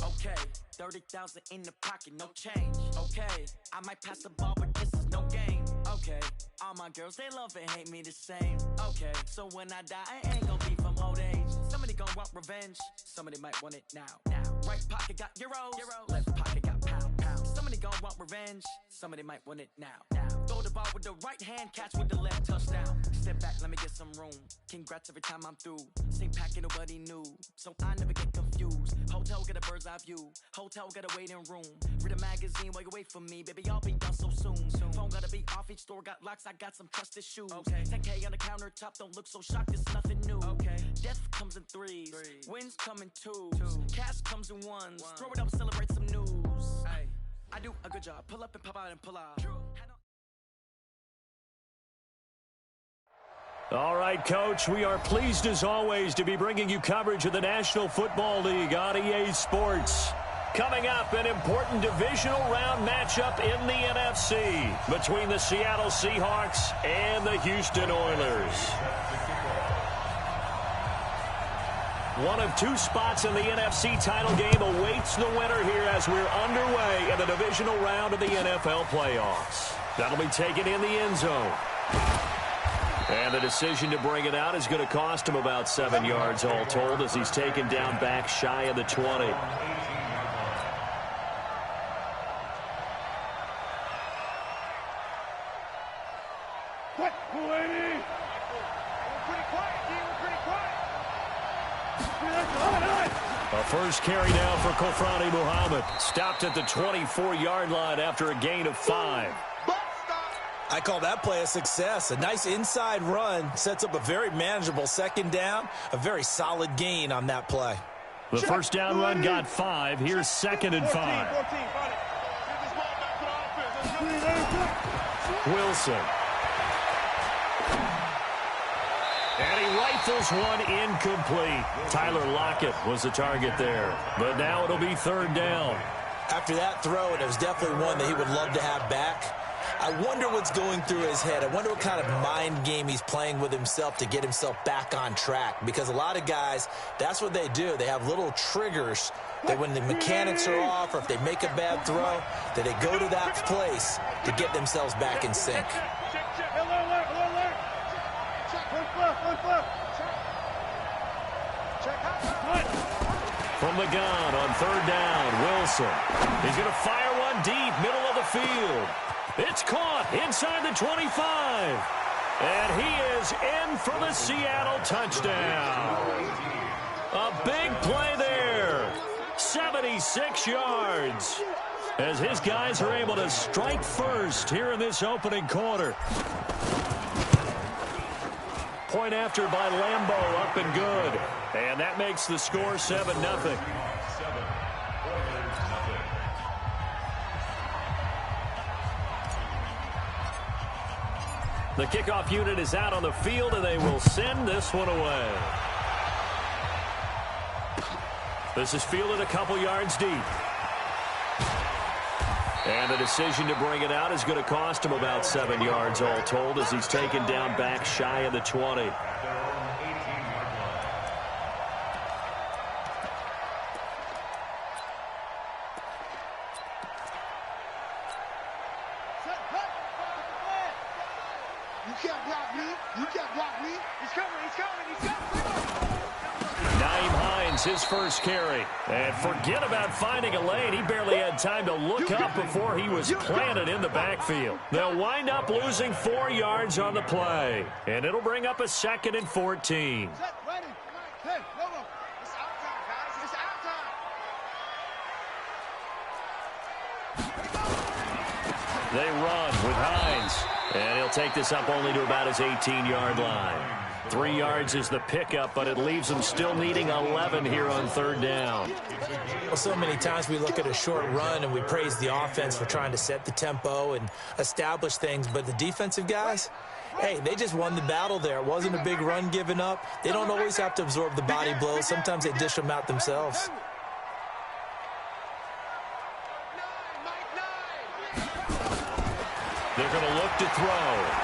Okay, 30,000 in the pocket, no change. Okay, I might pass the ball, but this is no game. Okay, all my girls, they love and hate me the same. Okay, so when I die, I ain't gonna be from old age. Somebody gonna want revenge, somebody might want it now. Right pocket got euros, left pocket got pound. Somebody gonna want revenge, somebody might want it now. Throw the ball with the right hand, catch with the left, touchdown. Step back, let me get some room. Congrats every time I'm through. Same packet, nobody knew, so I never get confused. Hotel get a bird's eye view, hotel get a waiting room. Read a magazine while you wait for me, baby, I'll be done so soon. Phone gotta be off, each store got locks, I got some trusted shoes. 10K on the countertop, don't look so shocked, it's nothing new. Death comes in threes, wins come in twos, cash comes in ones. Throw it up, celebrate some news. I do a good job, pull up and pop out and pull out. All right, Coach, we are pleased as always to be bringing you coverage of the National Football League on EA Sports. Coming up, an important divisional round matchup in the NFC between the Seattle Seahawks and the Houston Oilers. One of two spots in the NFC title game awaits the winner here as we're underway in the divisional round of the NFL playoffs. That'll be taken in the end zone. And the decision to bring it out is going to cost him about 7 yards all told as he's taken down back shy of the 20. A first carry now for Kofrani Muhammad. Stopped at the 24-yard line after a gain of 5. I call that play a success. A nice inside run sets up a very manageable second down. A very solid gain on that play. The first down run got 5. Here's 2nd and 5. Wilson. And he rifles one incomplete. Tyler Lockett was the target there. But now it'll be 3rd down. After that throw, and it was definitely one that he would love to have back. I wonder what's going through his head. I wonder what kind of mind game he's playing with himself to get himself back on track. Because a lot of guys, that's what they do. They have little triggers that when the mechanics are off or if they make a bad throw, that they go to that place to get themselves back in sync. From the gun on 3rd down, Wilson. He's going to fire one deep, middle of the field. It's caught inside the 25. And he is in for the Seattle touchdown. A big play there. 76 yards. As his guys are able to strike first here in this opening quarter. Point after by Lambeau, up and good. And that makes the score 7-0. The kickoff unit is out on the field, and they will send this one away. This is fielded a couple yards deep. And the decision to bring it out is going to cost him about 7 yards all told as he's taken down back shy of the 20. His first carry. And forget about finding a lane. He barely had time to look up before he was planted in the backfield. They'll wind up losing 4 yards on the play. And it'll bring up a 2nd and 14. They run with Hines. And he'll take this up only to about his 18-yard line. 3 yards is the pickup, but it leaves them still needing 11 here on 3rd down. Well, so many times we look at a short run and we praise the offense for trying to set the tempo and establish things, but the defensive guys, hey, they just won the battle there. It wasn't a big run given up. They don't always have to absorb the body blows. Sometimes they dish them out themselves. They're going to look to throw.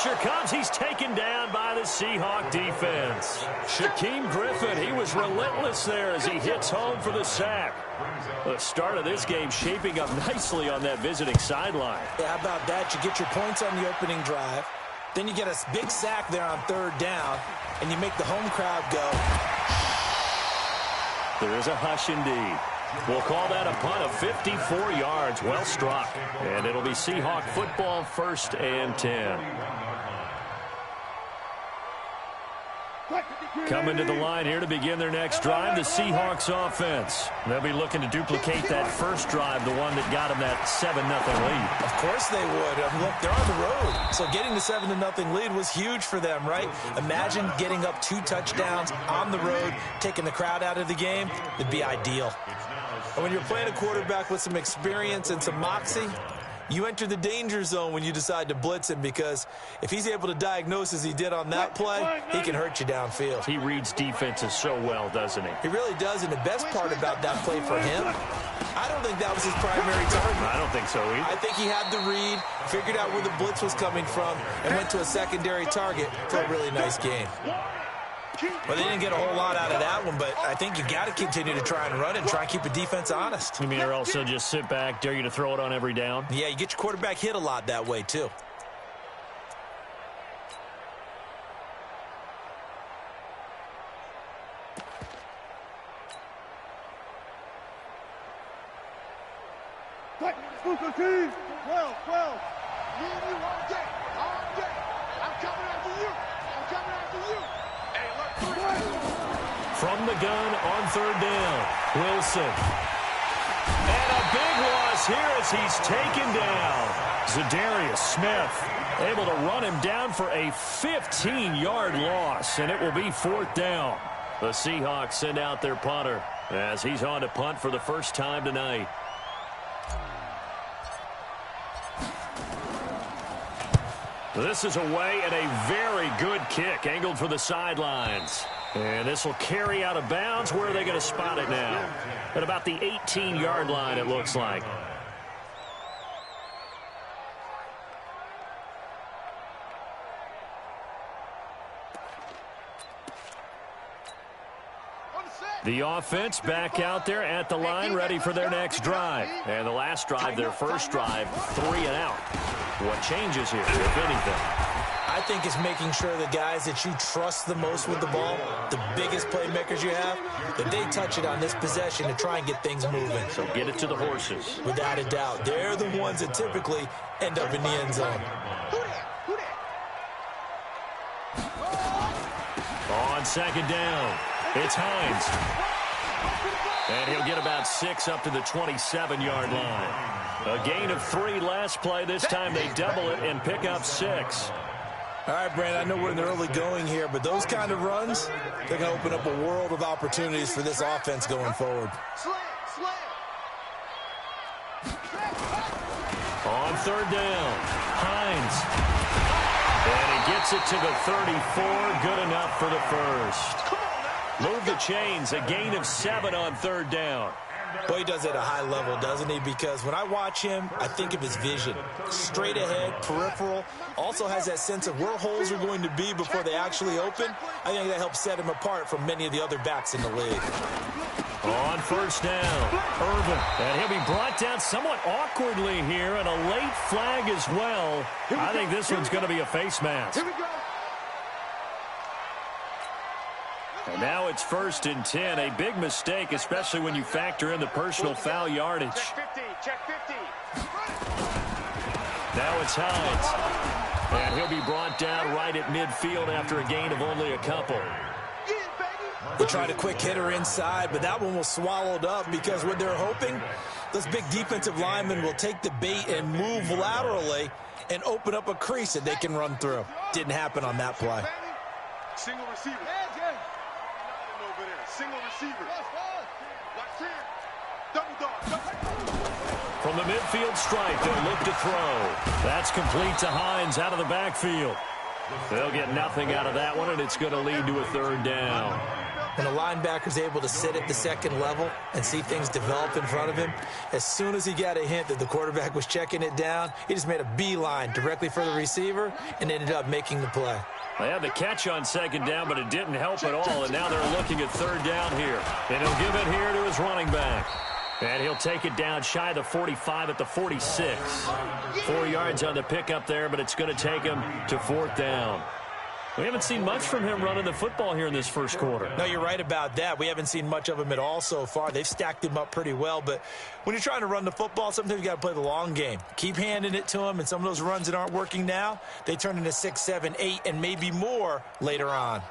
pressure comes. He's taken down by the Seahawk defense. Shaquem Griffin, he was relentless there as he hits home for the sack. The start of this game shaping up nicely on that visiting sideline. Yeah, how about that? You get your points on the opening drive. Then you get a big sack there on third down, and you make the home crowd go. There is a hush indeed. We'll call that a punt of 54 yards. Well struck. And it'll be Seahawk football, 1st and 10. Coming to the line here to begin their next drive, the Seahawks offense. They'll be looking to duplicate that first drive, the one that got them that 7-0 lead. Of course they would. Look, they're on the road. So getting the 7-0 lead was huge for them, right? Imagine getting up 2 touchdowns on the road, taking the crowd out of the game. It'd be ideal. And when you're playing a quarterback with some experience and some moxie, you enter the danger zone when you decide to blitz him, because if he's able to diagnose as he did on that play, he can hurt you downfield. He reads defenses so well, doesn't he? He really does, and the best part about that play for him, I don't think that was his primary target. I don't think so either. I think he had the read, figured out where the blitz was coming from, and went to a secondary target for a really nice gain. Well, they didn't get a whole lot out of that one, but I think you got to continue to try and run and try and keep the defense honest. You mean or also just sit back, dare you to throw it on every down? Yeah, you get your quarterback hit a lot that way, too. From the gun on third down, Wilson. And a big loss here as he's taken down. Zadarius Smith able to run him down for a 15-yard loss, and it will be 4th down. The Seahawks send out their punter as he's on to punt for the first time tonight. This is away and a very good kick angled for the sidelines. And this will carry out of bounds. Where are they going to spot it now? At about the 18-yard line, it looks like. The offense back out there at the line, ready for their next drive. And the last drive, their first drive, 3 and out. What changes here, if anything? I think it's making sure the guys that you trust the most with the ball, the biggest playmakers you have, that they touch it on this possession to try and get things moving. So get it to the horses. Without a doubt. They're the ones that typically end up in the end zone. On second down, it's Hines. And he'll get about 6 up to the 27-yard line. A gain of 3 last play. This time they double it and pick up 6. All right, Brand, I know we're in the early going here, but those kind of runs, they're going to open up a world of opportunities for this offense going forward. On third down, Hines. And he gets it to the 34. Good enough for the first. Move the chains. A gain of 7 on third down. Boy, he does it at a high level, doesn't he? Because when I watch him, I think of his vision. Straight ahead, peripheral. Also has that sense of where holes are going to be before they actually open. I think that helps set him apart from many of the other backs in the league. On first down, Irvin. And he'll be brought down somewhat awkwardly here, and a late flag as well. I think this one's going to be a face mask. Here we go. And now it's 1st and 10. A big mistake, especially when you factor in the personal foul yardage. Check 50. Now it's Hines. And he'll be brought down right at midfield after a gain of only a couple. They tried a quick hitter inside, but that one was swallowed up because what they're hoping, those big defensive linemen will take the bait and move laterally and open up a crease that they can run through. Didn't happen on that play. Single receiver. Single receiver. Double dog. From the midfield stripe, they'll look to throw. That's complete to Hines out of the backfield. They'll get nothing out of that one, and it's going to lead to a third down. When a linebacker's able to sit at the second level and see things develop in front of him, as soon as he got a hint that the quarterback was checking it down, he just made a beeline directly for the receiver and ended up making the play. They had the catch on second down, but it didn't help at all, and now they're looking at third down here. And he'll give it here to his running back. And he'll take it down shy of the 45 at the 46. 4 yards on the pickup there, but it's going to take him to fourth down. We haven't seen much from him running the football here in this first quarter. No, you're right about that. We haven't seen much of him at all so far. They've stacked him up pretty well, but when you're trying to run the football, sometimes you got to play the long game. Keep handing it to him, and some of those runs that aren't working now, they turn into 6, 7, 8, and maybe more later on.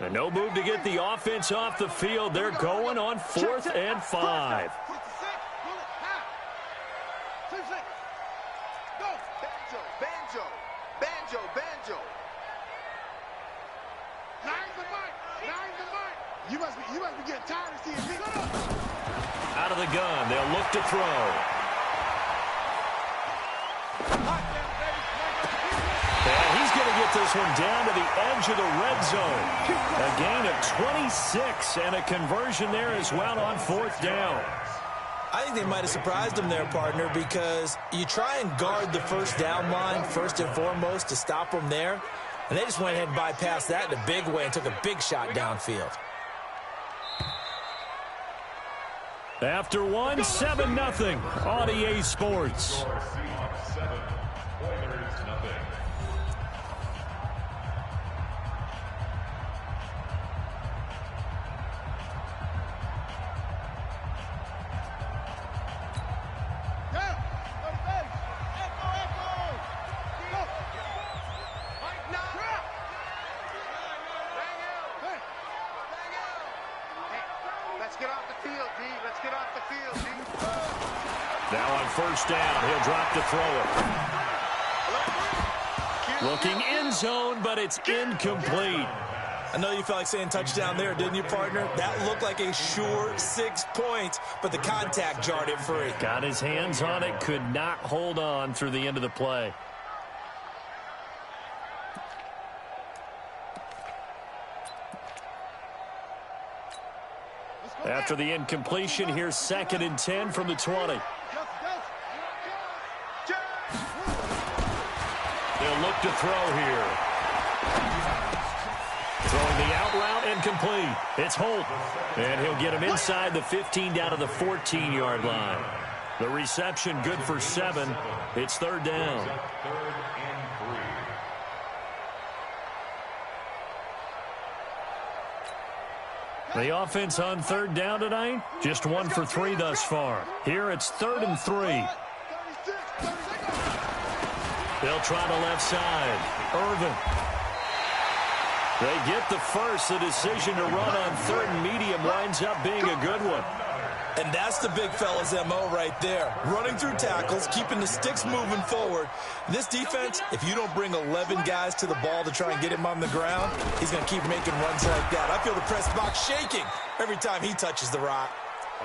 And no move to get the offense off the field. They're going on 4th and 5. You must be getting tired of seeing me. Out of the gun, they'll look to throw. And he's going to get this one down to the edge of the red zone. A gain of 26 and a conversion there as well on fourth down. I think they might have surprised him there, partner, because you try and guard the first down line first and foremost to stop them there, and they just went ahead and bypassed that in a big way and took a big shot downfield. After one, 7-0 on EA Sports. Now on first down, he'll drop to throw it. Looking end zone, but it's incomplete. I know you felt like saying touchdown there, didn't you, partner? That looked like a sure 6 points, but the contact jarred it free. Got his hands on it, could not hold on through the end of the play. After the incompletion, here's 2nd and 10 from the 20. They'll look to throw here. Throwing the out route and complete. It's Holt. And he'll get him inside the 15 down to the 14-yard line. The reception good for 7. It's third down. The offense on third down tonight, just 1 for 3 thus far. Here it's 3rd and 3. They'll try the left side. Irvin. They get the first. The decision to run on 3rd and medium winds up being a good one. And that's the big fella's MO right there. Running through tackles, keeping the sticks moving forward. This defense, if you don't bring 11 guys to the ball to try and get him on the ground, he's going to keep making runs like that. I feel the press box shaking every time he touches the rock.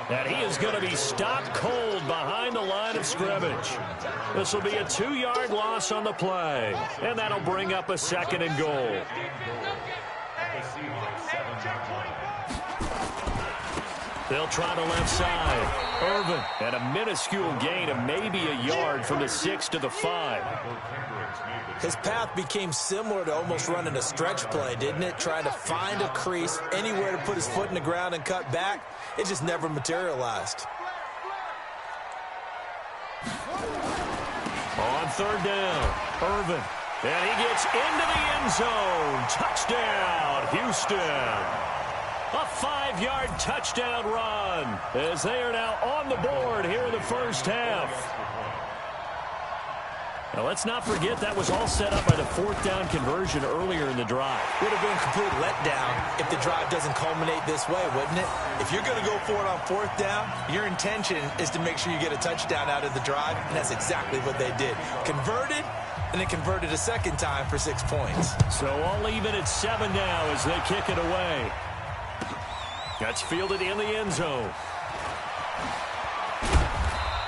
And he is going to be stopped cold behind the line of scrimmage. This will be a 2-yard loss on the play. And that'll bring up a 2nd and goal. They'll try the left side. Irvin. And a minuscule gain of maybe a yard from the 6 to the 5. His path became similar to almost running a stretch play, didn't it? Trying to find a crease, anywhere to put his foot in the ground and cut back. It just never materialized. On third down, Irvin. And he gets into the end zone. Touchdown, Houston. A 5-yard touchdown run as they are now on the board here in the first half. Now, let's not forget that was all set up by the 4th down conversion earlier in the drive. Would have been a complete letdown if the drive doesn't culminate this way, wouldn't it? If you're going to go for it on 4th down, your intention is to make sure you get a touchdown out of the drive, and that's exactly what they did. Converted, and then converted a second time for 6 points. So all even at 7 now as they kick it away. That's fielded in the end zone.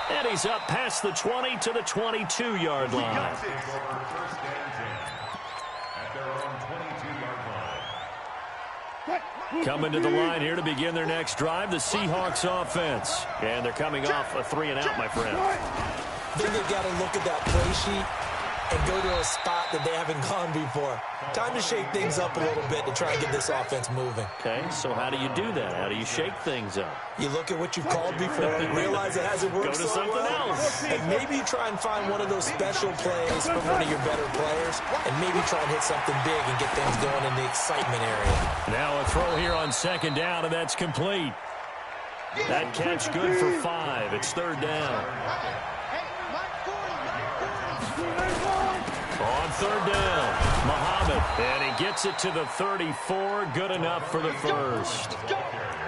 And he's up past the 20 to the 22-yard line. At their own 22-yard line. Coming to the line here to begin their next drive, the Seahawks offense. And they're coming off a 3-and-out, my friend. I think they've got to look at that play sheet and go to a spot that they haven't gone before. Time to shake things up a little bit to try and get this offense moving. Okay, so how do you do that? How do you shake things up? You look at what you've called before, realize it hasn't worked so well. Go to something else. And maybe try and find one of those special plays from one of your better players, and maybe try and hit something big and get things going in the excitement area. Now a throw here on 2nd down, and that's complete. That catch good for 5. It's 3rd down. On 3rd down, Muhammad, and he gets it to the 34. Good enough for the first.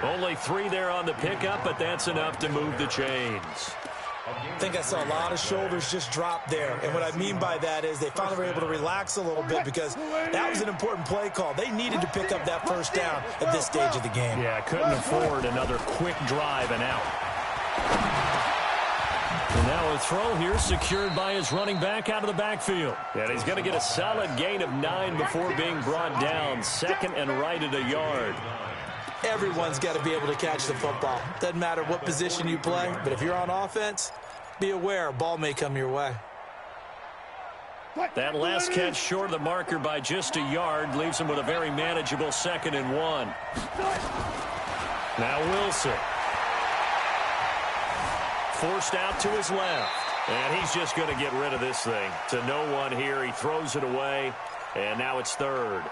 Only 3 there on the pickup, but that's enough to move the chains. I think I saw a lot of shoulders just drop there, and what I mean by that is they finally were able to relax a little bit because that was an important play call. They needed to pick up that 1st down at this stage of the game. Yeah, couldn't afford another quick drive and out. And now a throw here secured by his running back out of the backfield. And he's going to get a solid gain of 9 before being brought down. 2nd and right at a yard. Everyone's got to be able to catch the football. Doesn't matter what position you play, but if you're on offense, be aware a ball may come your way. That last catch short of the marker by just a yard leaves him with a very manageable 2nd and 1. Now Wilson. Forced out to his left. And he's just going to get rid of this thing. To no one here. He throws it away. And now it's 3rd.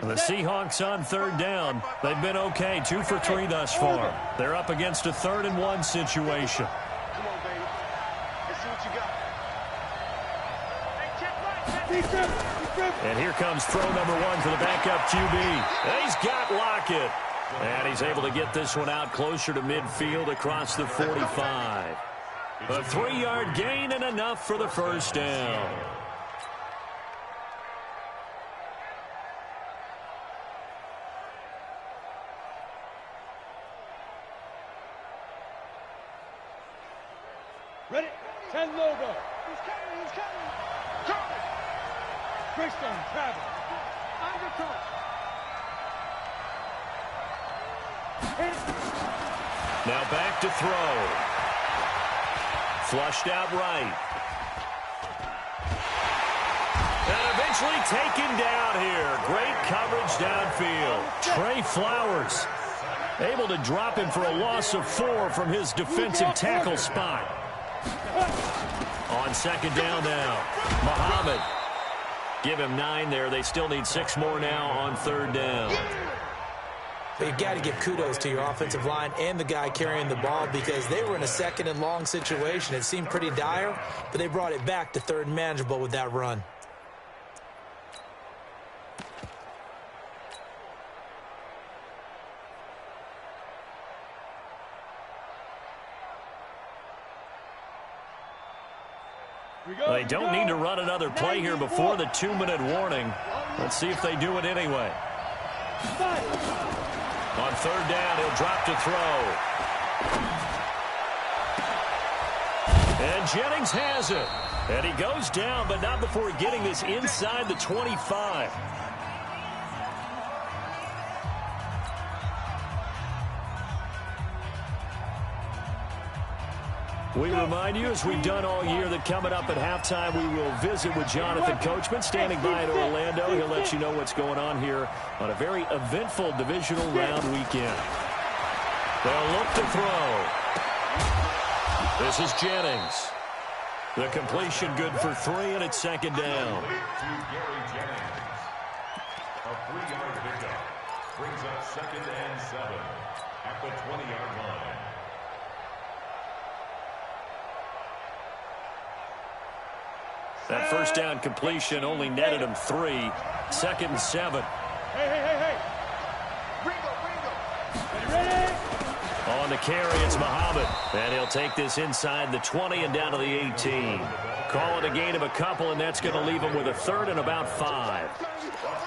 The Seahawks on 3rd down. They've been okay. 2 for 3 thus far. They're up against a 3rd and 1 situation. Come on, baby. Let's see what you got. And here comes throw number 1 for the backup QB. And he's got Lockett. And he's able to get this one out closer to midfield across the 45. A 3-yard gain and enough for the 1st down. Ready? 10 logo. He's coming. Christian Travis. Undercut. Now back to throw. Flushed out right. And eventually taken down here. Great coverage downfield. Trey Flowers able to drop him for a loss of 4 from his defensive tackle spot. On 2nd down now, Muhammad. Give him 9 there. They still need 6 more now on 3rd down. But you've got to give kudos to your offensive line and the guy carrying the ball because they were in a 2nd and long situation. It seemed pretty dire, but they brought it back to 3rd and manageable with that run. They don't need to run another play here before the 2-minute warning. Let's see if they do it anyway. On 3rd down, he'll drop to throw. And Jennings has it. And he goes down, but not before getting this inside the 25. We remind you, as we've done all year, that coming up at halftime, we will visit with Jonathan Coachman, standing by in Orlando. He'll let you know what's going on here on a very eventful divisional round weekend. They'll look to throw. This is Jennings. The completion good for 3, and it's 2nd down. A 3-yard pickup brings up 2nd and 7 at the 20-yard line. That 1st down completion only netted him 3. 2nd and 7. Hey. Ready? On the carry, it's Muhammad. And he'll take this inside the 20 and down to the 18. Call it a gain of a couple, and that's going to leave him with a 3rd and about 5.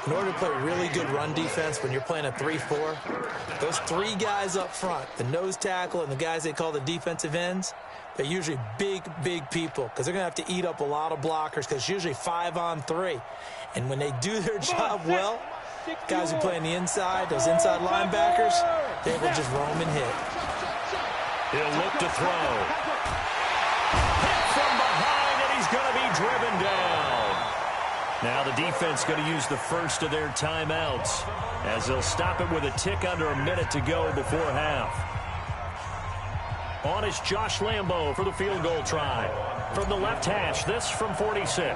In order to play really good run defense when you're playing a 3-4, those 3 guys up front, the nose tackle and the guys they call the defensive ends, They're usually big, big people because they're going to have to eat up a lot of blockers because it's usually 5-on-3. And when they do their job well, guys who play on the inside, those inside linebackers, they will just roam and hit. He'll look to throw. Hit from behind, and he's going to be driven down. Now the defense going to use the first of their timeouts as they'll stop it with a tick under a minute to go before half. On is Josh Lambo for the field goal try. From the left hash, this from 46.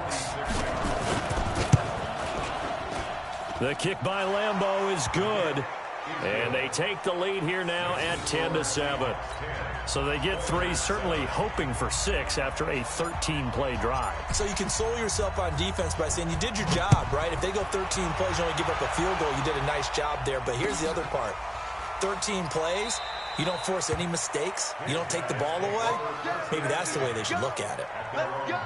The kick by Lambo is good. And they take the lead here now at 10-7. So they get 3, certainly hoping for 6 after a 13-play drive. So you console yourself on defense by saying you did your job, right? If they go 13 plays, you only give up a field goal, you did a nice job there. But here's the other part. 13 plays, you don't force any mistakes, you don't take the ball away. Maybe that's the way they should look at it. Let's go.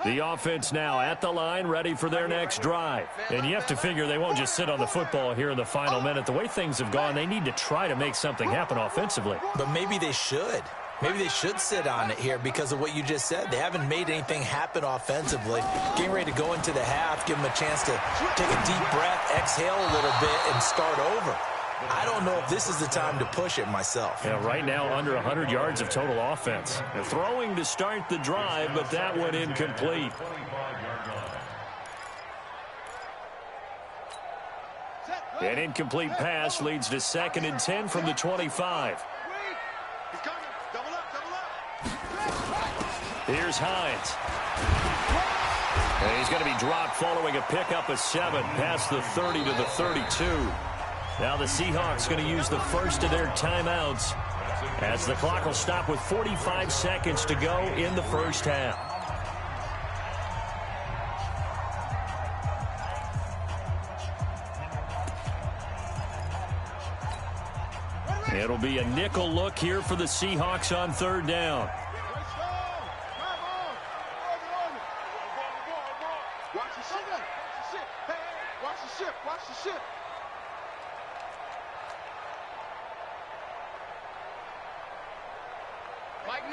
The offense now at the line, ready for their next drive. And you have to figure they won't just sit on the football here in the final minute. The way things have gone, they need to try to make something happen offensively. But maybe they should. Maybe they should sit on it here because of what you just said. They haven't made anything happen offensively. Getting ready to go into the half, give them a chance to take a deep breath, exhale a little bit, and start over. I don't know if this is the time to push it myself. Yeah, right now under 100 yards of total offense. They're throwing to start the drive, but that one incomplete. An incomplete pass leads to 2nd and 10 from the 25. Here's Hines. And he's going to be dropped following a pickup of 7 past the 30 to the 32. Now the Seahawks going to use the first of their timeouts as the clock will stop with 45 seconds to go in the first half. It'll be a nickel look here for the Seahawks on 3rd down. Watch the ship. Mike 9.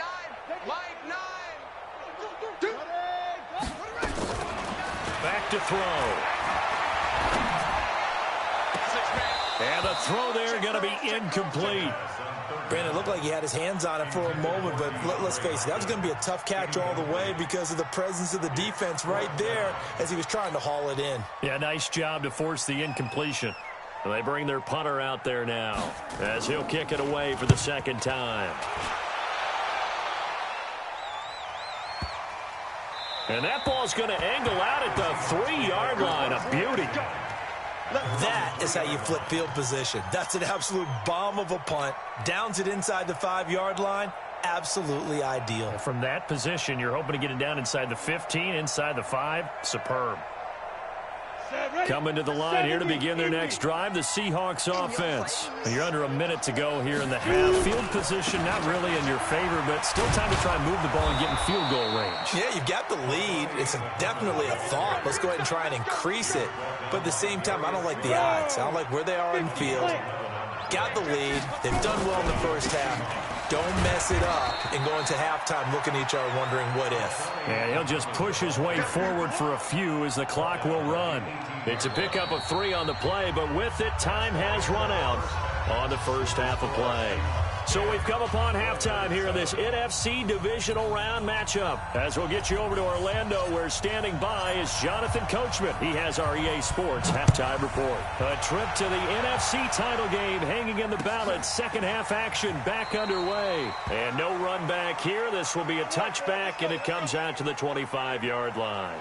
Back to throw. And the throw there going to be incomplete. Brandon, it looked like he had his hands on it for a moment, but let's face it, that was going to be a tough catch all the way because of the presence of the defense right there as he was trying to haul it in. Yeah, nice job to force the incompletion. And they bring their punter out there now as he'll kick it away for the 2nd time. And that ball's going to angle out at the 3-yard line. A beauty. That is how you flip field position. That's an absolute bomb of a punt. Downs it inside the 5-yard line. Absolutely ideal. From that position, you're hoping to get it down inside the 15, inside the 5. Superb. Coming to the line here to begin their next drive, the Seahawks offense. You're under a minute to go here in the half. Field position not really in your favor, but still time to try and move the ball and get in field goal range. Yeah, you've got the lead. It's definitely a thought. Let's go ahead and try and increase it. But at the same time, I don't like the odds. I don't like where they are in the field. Got the lead. They've done well in the first half. Don't mess it up and go into halftime looking at each other wondering what if. And he'll just push his way forward for a few as the clock will run. It's a pickup of 3 on the play, but with it, time has run out on the first half of play. So we've come upon halftime here in this NFC Divisional Round matchup. As we'll get you over to Orlando, where standing by is Jonathan Coachman. He has our EA Sports halftime report. A trip to the NFC title game hanging in the balance. Second half action back underway. And no run back here. This will be a touchback, and it comes out to the 25-yard line.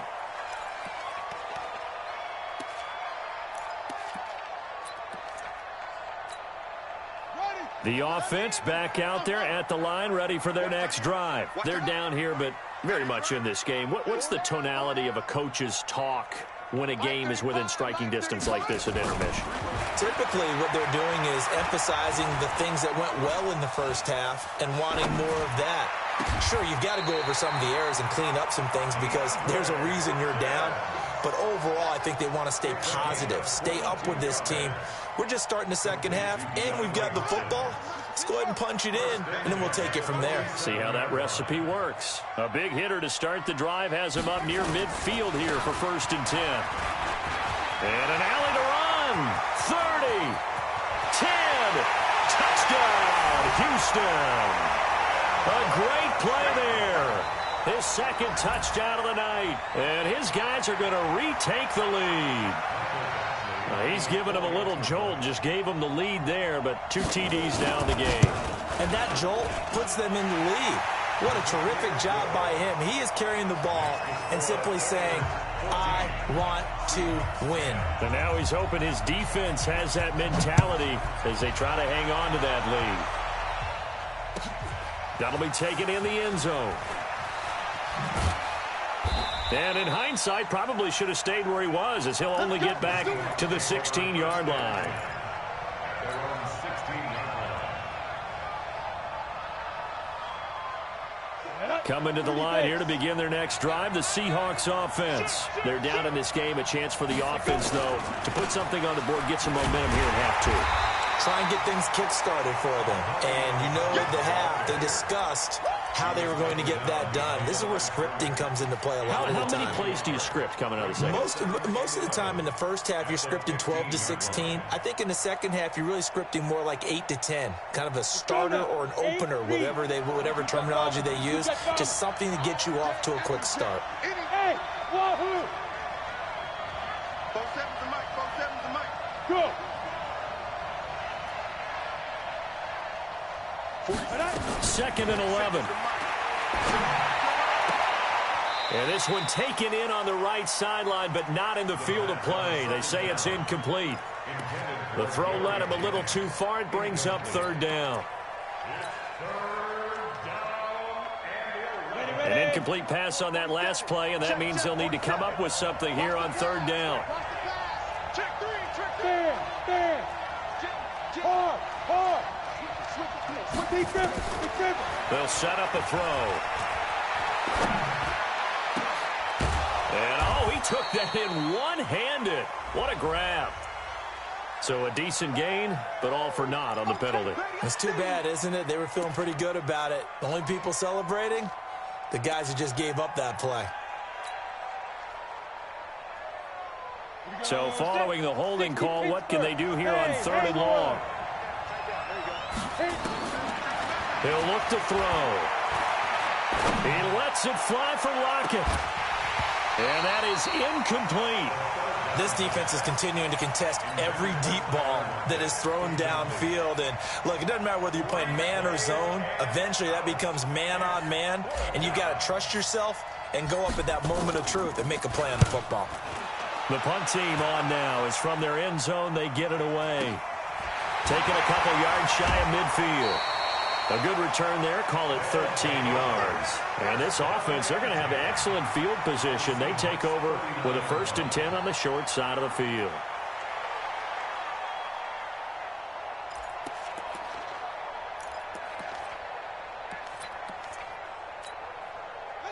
The offense back out there at the line, ready for their next drive. They're down here, but very much in this game. What's the tonality of a coach's talk when a game is within striking distance like this at intermission? Typically, what they're doing is emphasizing the things that went well in the first half and wanting more of that. Sure, you've got to go over some of the errors and clean up some things because there's a reason you're down. But overall, I think they want to stay positive, stay up with this team. We're just starting the second half, and we've got the football. Let's go ahead and punch it in, and then we'll take it from there. See how that recipe works. A big hitter to start the drive has him up near midfield here for 1st and 10. And an alley to run. 30, 10, touchdown, Houston. A great play there. His second touchdown of the night. And his guys are going to retake the lead. He's given him a little jolt, just gave him the lead there, but 2 TDs down the game. And that jolt puts them in the lead. What a terrific job by him. He is carrying the ball and simply saying, I want to win. And now he's hoping his defense has that mentality as they try to hang on to that lead. That'll be taken in the end zone. And in hindsight, probably should have stayed where he was, as he'll only get back to the 16-yard line. Coming to the line here to begin their next drive, the Seahawks offense. They're down in this game. A chance for the offense, though, to put something on the board, get some momentum here in half 2. Try and get things kick-started for them. And you know at the half, they discussed how they were going to get that done. This is where scripting comes into play a lot of the time. How many plays do you script coming out of the second? Most of the time in the first half, you're scripting 12 to 16. I think in the second half, you're really scripting more like 8 to 10. Kind of a starter or an opener, whatever terminology they use. Just something to get you off to a quick start. Hey, wahoo! 4-7's the mic, 4-7's the mic. Go! Second and 11. And this one taken in on the right sideline, but not in the field of play. They say it's incomplete. The throw led him a little too far. It brings up 3rd down. An incomplete pass on that last play, and that means they'll need to come up with something here on 3rd down. Check 3, check 3. Stand. Hard. They'll set up a throw. And, he took that in one-handed. What a grab. So a decent gain, but all for naught on the penalty. It's too bad, isn't it? They were feeling pretty good about it. The only people celebrating, the guys who just gave up that play. So following the holding call, what can they do here on 3rd and long? He'll look to throw. He lets it fly for Lockett. And that is incomplete. This defense is continuing to contest every deep ball that is thrown downfield. And, look, it doesn't matter whether you're playing man or zone. Eventually, that becomes man-on-man, and you've got to trust yourself and go up at that moment of truth and make a play on the football. The punt team on now is from their end zone. They get it away. Taking a couple yards shy of midfield. A good return there, call it 13 yards. And this offense, they're going to have excellent field position. They take over with a 1st and 10 on the short side of the field.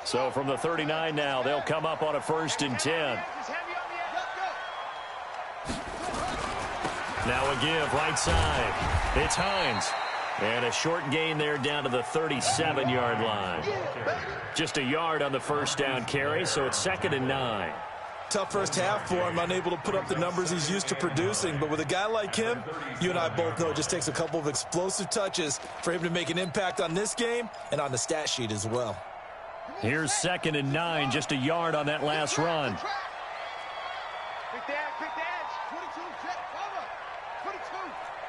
So from the 39 now, they'll come up on a 1st and 10. Now a give, right side. It's Hines. And a short gain there down to the 37-yard line. Just a yard on the 1st down carry, so it's 2nd and 9. Tough first half for him, unable to put up the numbers he's used to producing. But with a guy like him, you and I both know it just takes a couple of explosive touches for him to make an impact on this game and on the stat sheet as well. Here's 2nd and 9, just a yard on that last run. Quick dash. 22, jet, bomber. 22,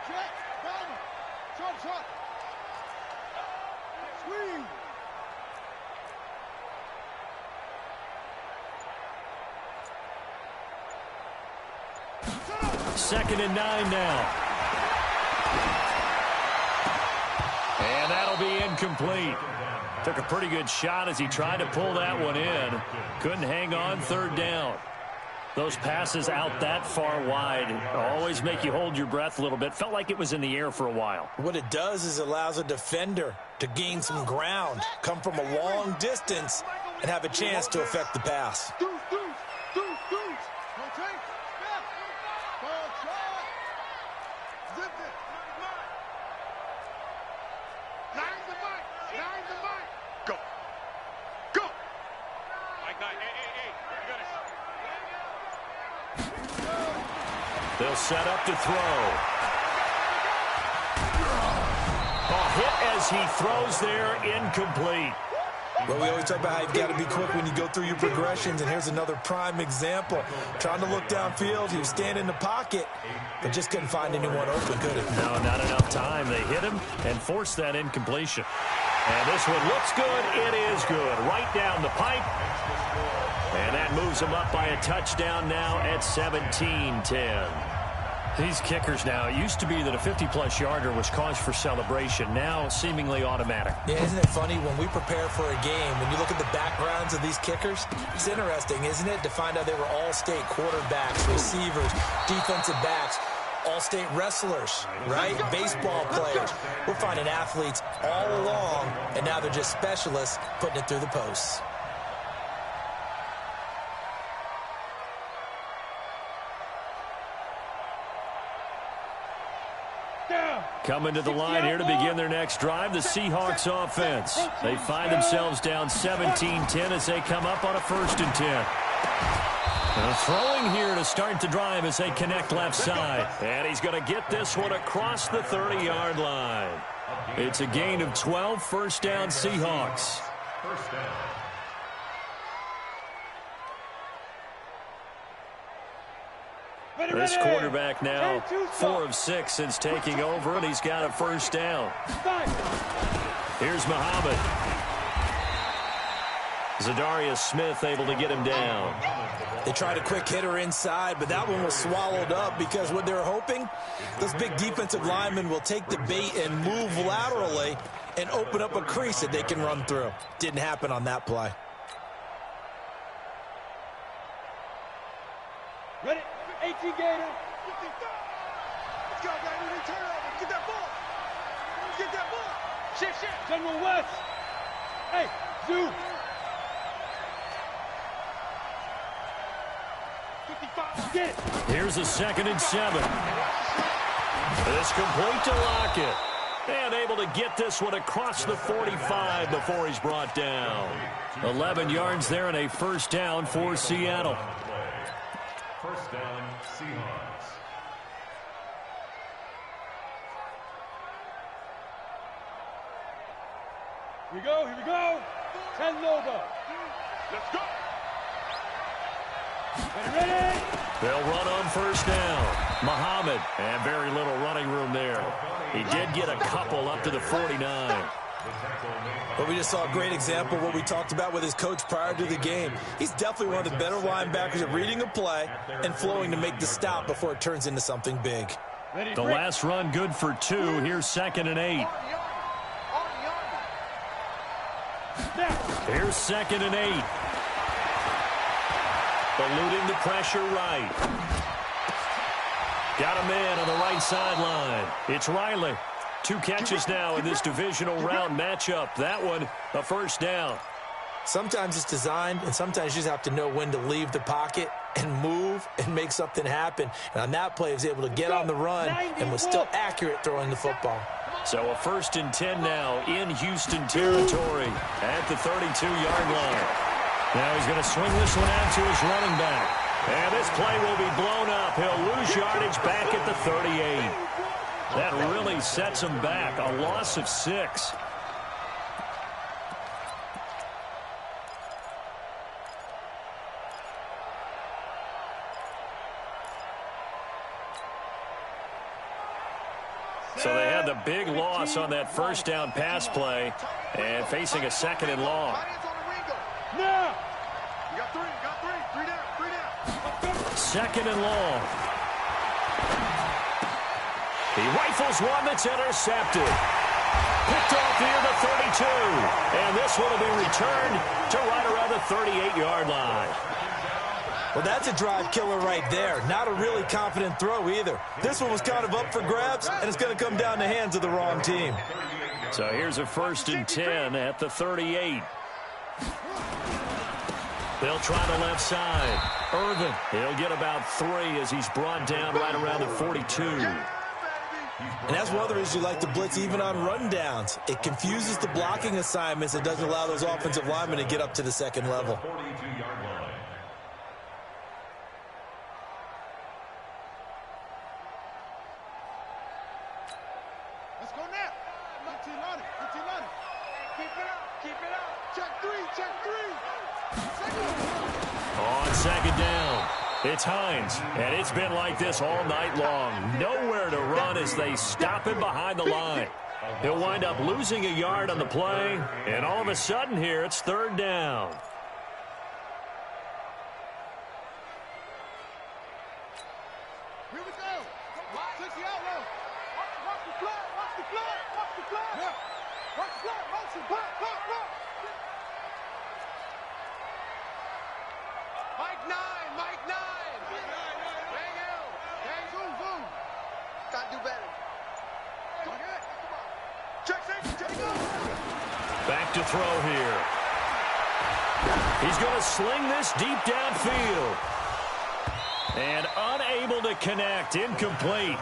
jet, bomber. Short. Squeeze. Second and 9 now. And that'll be incomplete. Took a pretty good shot as he tried to pull that one in. Couldn't hang on, 3rd down. Those passes out that far wide always make you hold your breath a little bit. Felt like it was in the air for a while. What it does is allows a defender to gain some ground, come from a long distance, and have a chance to affect the pass. They'll set up to throw. A hit as he throws there, incomplete. Well, we always talk about how you've got to be quick when you go through your progressions, and here's another prime example. Trying to look downfield, he was standing in the pocket, but just couldn't find anyone open, could he? No, not enough time. They hit him and forced that incompletion. And this one looks good. It is good. Right down the pipe. And that moves him up by a touchdown now at 17-10. These kickers now, it used to be that a 50-plus yarder was cause for celebration. Now, seemingly automatic. Yeah, isn't it funny when we prepare for a game, when you look at the backgrounds of these kickers, it's interesting, isn't it, to find out they were all-state quarterbacks, receivers, defensive backs, all-state wrestlers, right? Baseball players. We're finding athletes all along, and now they're just specialists putting it through the posts. Coming to the line here to begin their next drive, the Seahawks offense. They find themselves down 17-10 as they come up on a 1st and 10. Throwing here to start the drive as they connect left side. And he's going to get this one across the 30-yard line. It's a gain of 12, 1st down Seahawks. 1st down. This quarterback now 4 of 6 since taking over, and he's got a 1st down. Here's Muhammad. Zadarius Smith able to get him down. They tried a quick hitter inside, but that one was swallowed up because what they're hoping, those big defensive linemen will take the bait and move laterally and open up a crease that they can run through. Didn't happen on that play. Ready? 18 Gator. Let's go, baby. Turn over. Get that ball. Get that ball. Shift. General West. Hey, Zoo. 55. Get it. Here's a 2nd and 7. It's complete to Lockett. And able to get this one across the 45 before he's brought down. 11 yards there and a 1st down for Seattle. 1st down, Seahawks. Here we go. 10 Lobo. Let's go. Ready? They'll run on 1st down. Muhammad, and very little running room there. He did get a couple up to the 49. But we just saw a great example of what we talked about with his coach prior to the game. He's definitely one of the better linebackers at reading a play and flowing to make the stop before it turns into something big. The last run good for 2. Here's 2nd and 8. Here's 2nd and 8. Eluding the pressure right. Got a man on the right sideline. It's Riley. 2 catches now in this divisional round matchup. That one, a first down. Sometimes it's designed, and sometimes you just have to know when to leave the pocket and move and make something happen. And on that play, he was able to get on the run and was still accurate throwing the football. So a 1st and 10 now in Houston territory at the 32-yard line. Now he's going to swing this one out to his running back. And this play will be blown up. He'll lose yardage back at the 38. That really sets him back. A loss of 6. So they had the big loss on that first down pass play and facing a 2nd and long. Now! You got 3, three down. 2nd and long. He rifles one that's intercepted. Picked off near the 32. And this one will be returned to right around the 38-yard line. Well, that's a drive killer right there. Not a really confident throw either. This one was kind of up for grabs, and it's going to come down the hands of the wrong team. So here's a 1st and 10 at the 38. They'll try the left side. Irvin, he'll get about 3 as he's brought down right around the 42. And that's one of the reasons you like to blitz even on rundowns. It confuses the blocking assignments. It doesn't allow those offensive linemen to get up to the 2nd level. Let's go now. 15 on it. Keep it up. Check 3. On 2nd down, it's Hines, and it's been like this all night long. Nowhere to run as they stop him behind the line. He'll wind up losing a yard on the play, and all of a sudden here, it's 3rd down. Here we go. Take the outlaw. Watch the flag. Yeah. Watch the flag. Block. Mike 9. Bang, zoom. Gotta do better. Go ahead. Check safety. Back to throw here. He's going to sling this deep downfield. And unable to connect. Incomplete.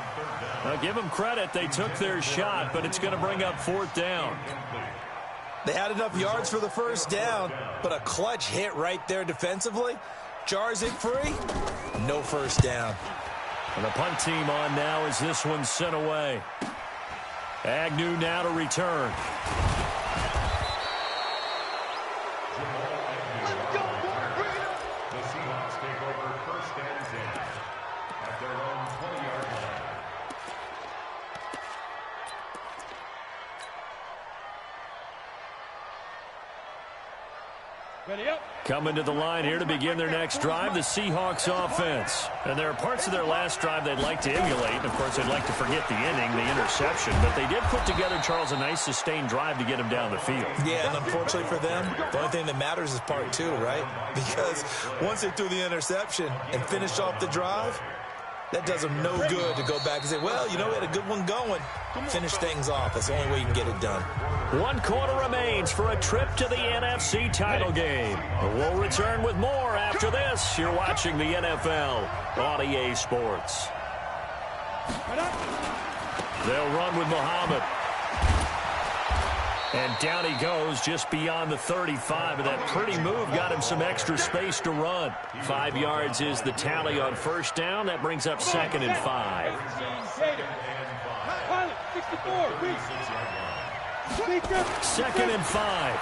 Now, give them credit. They took their shot, but it's going to bring up 4th down. They had enough yards for the first down, but a clutch hit right there defensively. Jars it free. No first down. And the punt team on now as this one's sent away. Agnew now to return. The Seahawks take over 1st and 10 at their own 20-yard line. Ready up. Coming to the line here to begin their next drive, the Seahawks offense. And there are parts of their last drive they'd like to emulate. And, of course, they'd like to forget the inning, the interception. But they did put together, Charles, a nice sustained drive to get him down the field. Yeah, and unfortunately for them, the only thing that matters is part 2, right? Because once they threw the interception and finished off the drive, that does them no good to go back and say, well, you know, we had a good one going. Finish things off. That's the only way you can get it done. 1 quarter remains for a trip to the NFC title game. We'll return with more after this. You're watching the NFL on EA Sports. They'll run with Muhammad. And down he goes just beyond the 35, and that pretty move got him some extra space to run. 5 yards is the tally on first down. That brings up 2nd and 5. 2nd and 5.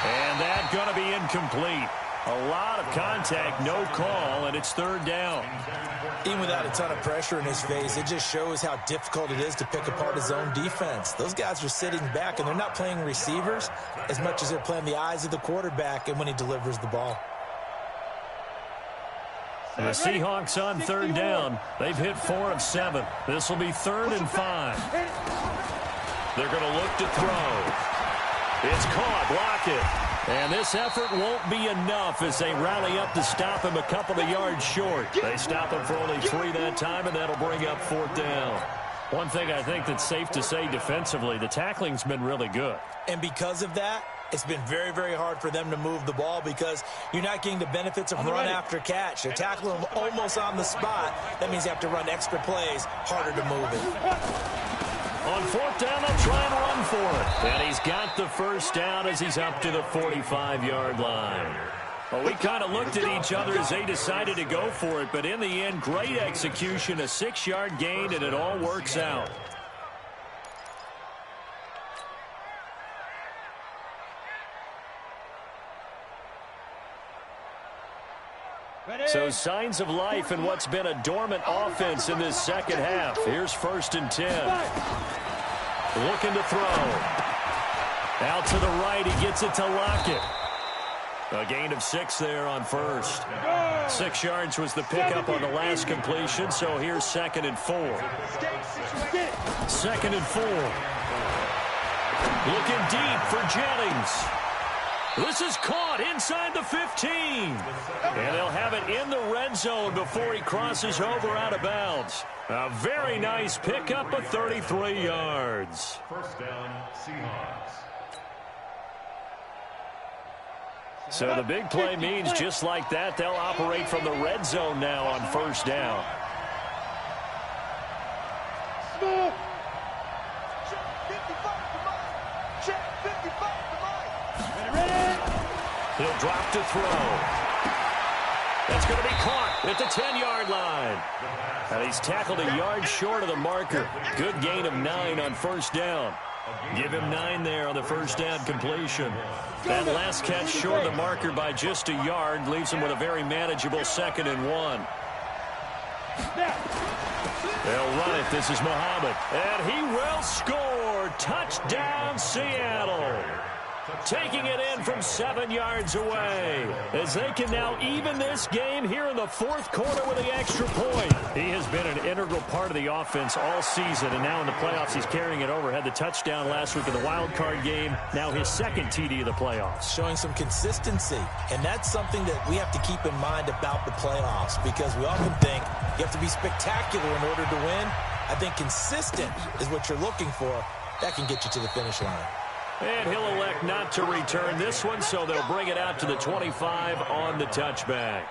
And that's going to be incomplete. A lot of contact, no call, and it's 3rd down. Even without a ton of pressure in his face, it just shows how difficult it is to pick apart his own defense. Those guys are sitting back, and they're not playing receivers as much as they're playing the eyes of the quarterback and when he delivers the ball. And the Seahawks on 3rd down. They've hit 4 of 7. This will be 3rd and 5. They're going to look to throw. It's caught. Lockett. And this effort won't be enough as they rally up to stop him a couple of yards short. They stop him for only 3 that time, and that'll bring up 4th down. One thing I think that's safe to say defensively, the tackling's been really good. And because of that, it's been very, very hard for them to move the ball because you're not getting the benefits of run after catch. They're tackling them almost on the spot. That means you have to run extra plays, harder to move it. On 4th down, they'll try and run for it. And he's got the first down as he's up to the 45-yard line. Well, we kind of looked at each other as they decided to go for it, but in the end, great execution, a 6-yard gain, and it all works out. So signs of life in what's been a dormant offense in this second half. Here's 1st and 10. Looking to throw. Out to the right, he gets it to Lockett. A gain of 6 there on 1st. 6 yards was the pickup on the last completion, so here's 2nd and 4. 2nd and 4. Looking deep for Jennings. This is caught inside the 15. And they'll have it in the red zone before he crosses over out of bounds. A very nice pickup of 33 yards. 1st down, Seahawks. So the big play means just like that, they'll operate from the red zone now on 1st down. He'll drop to throw. That's going to be caught at the 10-yard line. And he's tackled a yard short of the marker. Good gain of 9 on 1st down. Give him 9 there on the 1st down completion. That last catch short of the marker by just a yard leaves him with a very manageable 2nd and 1. They'll run it. This is Muhammad. And he will score. Touchdown, Seattle. Taking it in from 7 yards away as they can now even this game here in the 4th quarter with the extra point. He has been an integral part of the offense all season, and now in the playoffs he's carrying it over. Had the touchdown last week in the wild card game. Now his 2nd TD of the playoffs. Showing some consistency, and that's something that we have to keep in mind about the playoffs because we often think you have to be spectacular in order to win. I think consistent is what you're looking for. That can get you to the finish line. And he'll elect not to return this one, so they'll bring it out to the 25 on the touchback.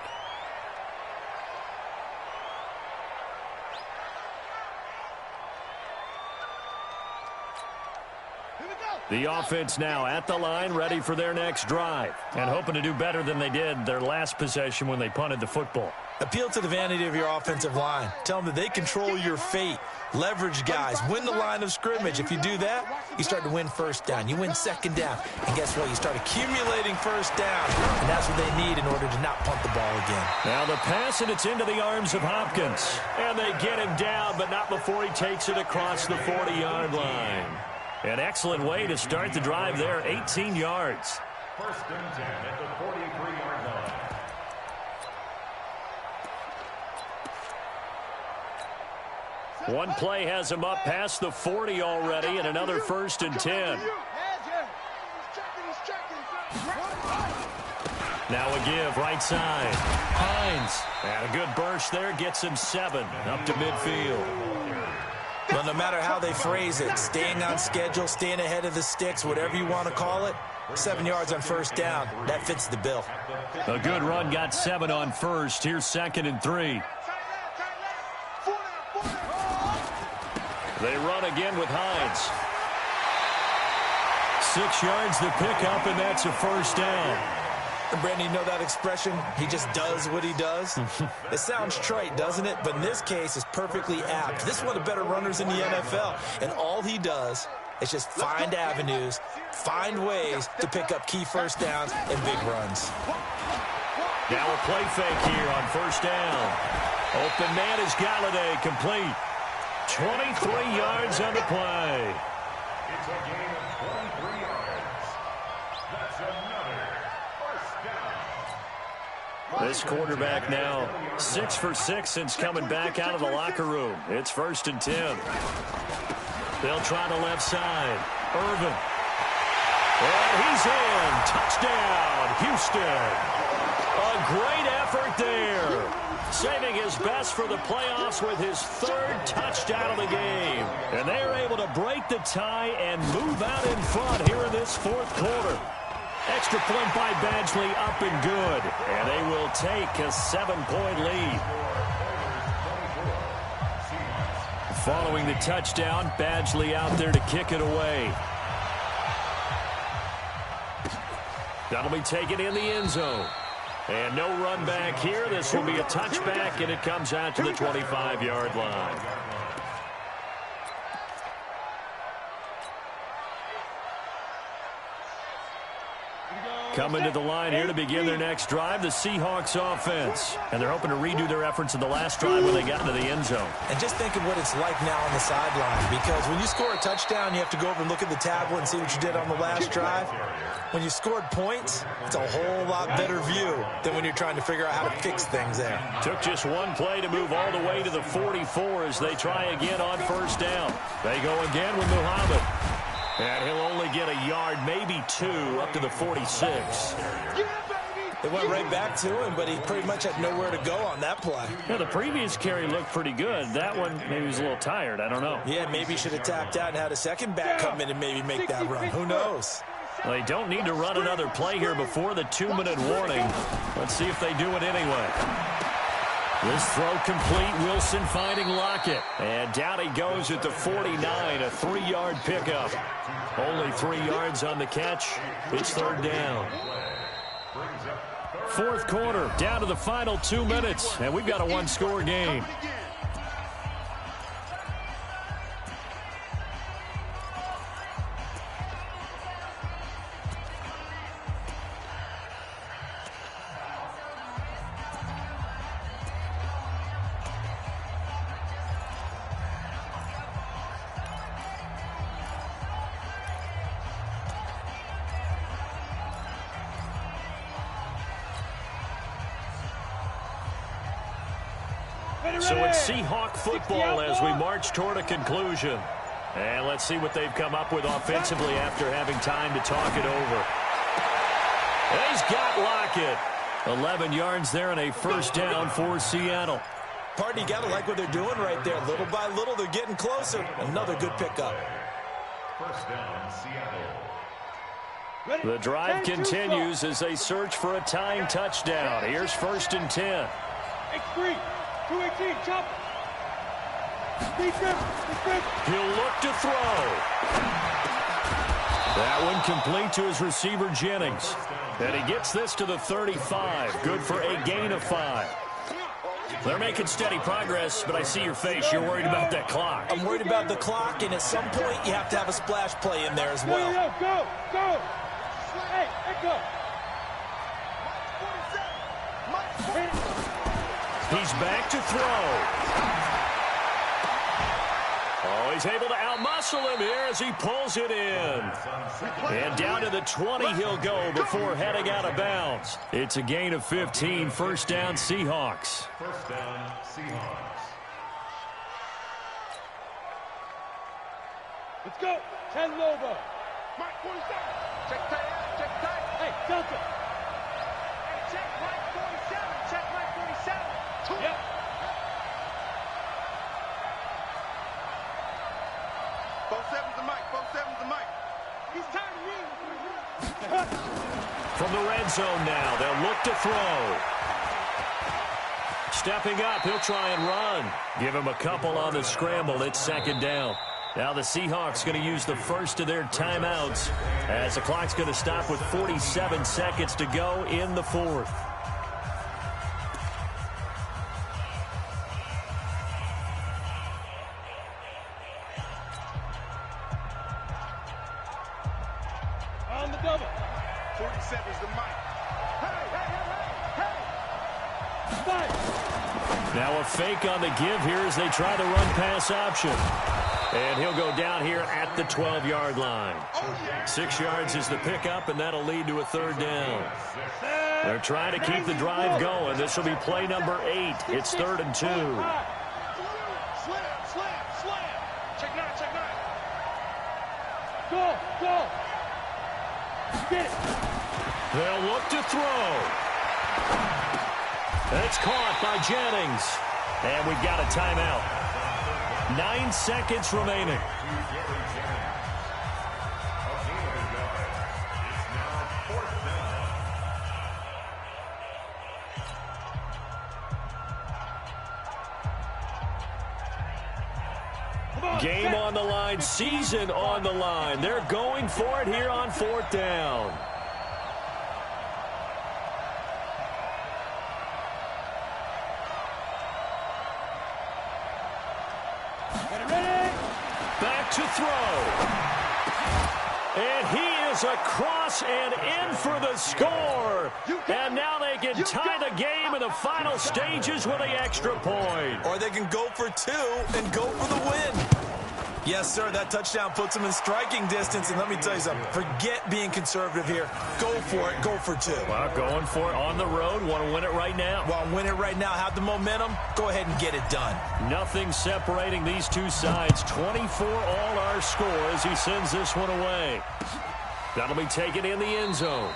The offense now at the line, ready for their next drive, and hoping to do better than they did their last possession when they punted the football. Appeal to the vanity of your offensive line. Tell them that they control your fate. Leverage guys. Win the line of scrimmage. If you do that, you start to win 1st down. You win 2nd down. And guess what? You start accumulating 1st down. And that's what they need in order to not punt the ball again. Now the pass, and it's into the arms of Hopkins. And they get him down, but not before he takes it across the 40-yard line. An excellent way to start the drive there, 18 yards. 1st and 10 at the 43-yard line. One play has him up past the 40 already, and another 1st and 10. Now a give, right side. Hines. And a good burst there, gets him 7 up to midfield. Well, no matter how they phrase it, staying on schedule, staying ahead of the sticks, whatever you want to call it, 7 yards on 1st down, that fits the bill. A good run, got 7 on 1st. Here's 2nd and 3. They run again with Hines. 6 yards the pickup, and that's a 1st down. Brandon, you know that expression? He just does what he does? It sounds trite, doesn't it? But in this case, it's perfectly apt. This is one of the better runners in the NFL, and all he does is just find avenues, find ways to pick up key 1st downs and big runs. Now a play fake here on 1st down. Open man is Galladay, complete. 23 yards on the play. It's a gain of 23 yards. That's another 1st down. This quarterback now 6 for 6 since coming back out of the locker room. It's 1st and 10. They'll try the left side. Irvin. And he's in. Touchdown, Houston. A great effort there. Saving his best for the playoffs with his third touchdown of the game. And they are able to break the tie and move out in front here in this fourth quarter. Extra point by Badgley up and good. And they will take a 7-point lead. Following the touchdown, Badgley out there to kick it away. That'll be taken in the end zone. And no run back here. This will be a touchback, and it comes out to the 25-yard line. Coming to the line here to begin their next drive, the Seahawks offense. And they're hoping to redo their efforts in the last drive when they got into the end zone. And just think of what it's like now on the sideline, because when you score a touchdown, you have to go over and look at the tablet and see what you did on the last drive. When you scored points, it's a whole lot better view than when you're trying to figure out how to fix things there. Took just one play to move all the way to the 44 as they try again on first down. They go again with Muhammad. And he'll only get a yard, maybe two, up to the 46. They went right back to him, but he pretty much had nowhere to go on that play. Yeah, the previous carry looked pretty good. That one, maybe he was a little tired. I don't know. Yeah, maybe he should have tapped out and had a second back come in and maybe make that run. Who knows? Well, they don't need to run another play here before the 2-minute warning. Let's see if they do it anyway. This throw complete. Wilson finding Lockett. And down he goes at the 49, a 3-yard pickup. Only 3 yards on the catch. It's third down. Fourth quarter, down to the final 2 minutes, and we've got a one-score game. So it's Seahawk football as we march toward a conclusion. And let's see what they've come up with offensively after having time to talk it over. And he's got Lockett. 11 yards there and a first down for Seattle. Pardon, you got to like what they're doing right there. Little by little, they're getting closer. Another good pickup. First down, Seattle. The drive continues as they search for a tying touchdown. Here's first and 10. X3. 218, chop. He'll look to throw. That one complete to his receiver, Jennings. And he gets this to the 35. Good for a gain of 5. They're making steady progress, but I see your face. You're worried about that clock. I'm worried about the clock, and at some point, you have to have a splash play in there as well. Go. Hey, go. He's back to throw. Oh, he's able to outmuscle him here as he pulls it in. And down to the 20 he'll go before heading out of bounds. It's a gain of 15. First down, Seahawks. First down, Seahawks. Let's go. 10 Lobo. Mike 47. Check tight. Hey, Delta. Hey, check Mike 47. Check Mike 47. Yep. The mic. He's tired of me. From the red zone now, they'll look to throw. Stepping up, he'll try and run. Give him a couple on the scramble. It's second down. Now the Seahawks going to use the first of their timeouts as the clock's going to stop with 47 seconds to go in the fourth. On the double. 47's the mic. Hey. Now a fake on the give here as they try the run-pass option. And he'll go down here at the 12-yard line. 6 yards is the pickup, and that'll lead to a third down. They're trying to keep the drive going. This will be play number 8. It's 3rd and 2. Slam. Check 9. Go. Get it. They'll look to throw. It's caught by Jennings. And we've got a timeout. 9 seconds remaining. Game on the line, season on the line. They're going for it here on 4th down. Back to throw. And he is across and in for the score. And now they can tie the game in the final stages with the extra point. Or they can go for 2 and go for the win. Yes, sir, that touchdown puts them in striking distance. And let me tell you something, forget being conservative here. Go for it, go for 2. Well, going for it on the road. Want to win it right now? Want to win it right now, have the momentum, go ahead and get it done. Nothing separating these two sides. 24 all our score as he sends this one away. That'll be taken in the end zone.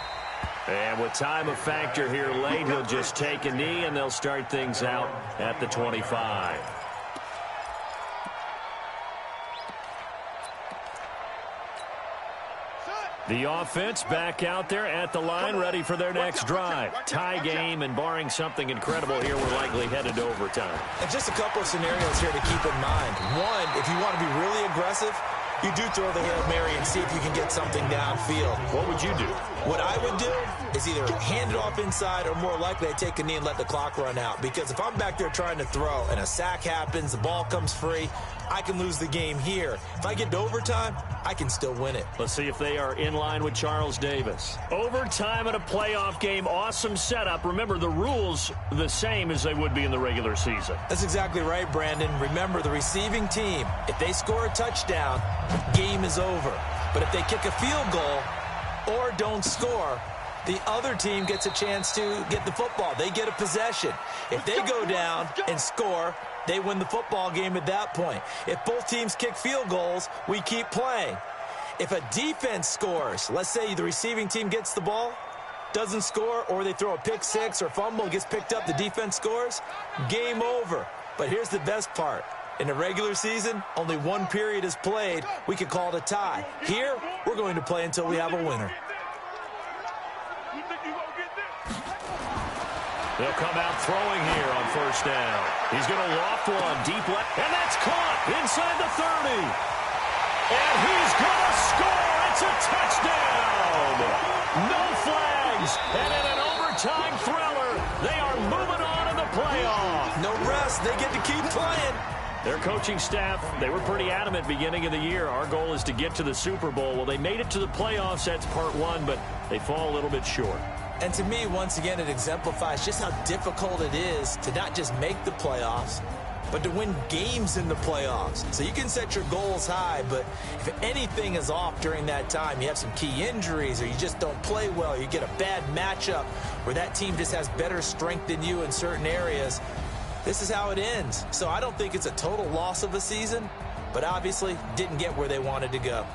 And with time a factor here late, he'll just take a knee, and they'll start things out at the 25. The offense back out there at the line, ready for their next drive. Tie game, and barring something incredible here, we're likely headed to overtime. And just a couple of scenarios here to keep in mind. One, if you want to be really aggressive, you do throw the Hail Mary and see if you can get something downfield. What would you do? What I would do is either hand it off inside, or more likely I take a knee and let the clock run out. Because if I'm back there trying to throw and a sack happens, the ball comes free, I can lose the game here. If I get to overtime, I can still win it. Let's see if they are in line with Charles Davis. Overtime in a playoff game, awesome setup. Remember, the rules the same as they would be in the regular season. That's exactly right, Brandon. Remember, the receiving team, if they score a touchdown, game is over. But if they kick a field goal or don't score, the other team gets a chance to get the football. They get a possession. If they go down and score, they win the football game at that point. If both teams kick field goals, we keep playing. If a defense scores, let's say the receiving team gets the ball, doesn't score, or they throw a pick six or fumble, gets picked up, the defense scores, game over. But here's the best part. In the regular season, only one period is played. We could call it a tie. Here, we're going to play until we have a winner. They'll come out throwing here on 1st down. He's going to loft one deep left, and that's caught inside the 30. And he's going to score. It's a touchdown. No flags. And in an overtime thriller, they are moving on in the playoff. No rest. They get to keep playing. Their coaching staff, they were pretty adamant beginning of the year. Our goal is to get to the Super Bowl. Well, they made it to the playoffs. That's part one, but they fall a little bit short. And to me, once again, it exemplifies just how difficult it is to not just make the playoffs, but to win games in the playoffs. So you can set your goals high, but if anything is off during that time, you have some key injuries or you just don't play well, you get a bad matchup where that team just has better strength than you in certain areas, this is how it ends. So I don't think it's a total loss of a season, but obviously didn't get where they wanted to go.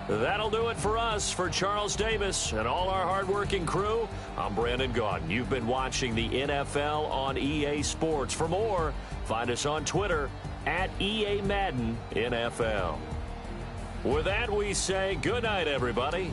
That'll do it for us. For Charles Davis and all our hardworking crew, I'm Brandon Gaudin. You've been watching the NFL on EA Sports. For more, find us on Twitter at EA Madden NFL. With that, we say good night, everybody.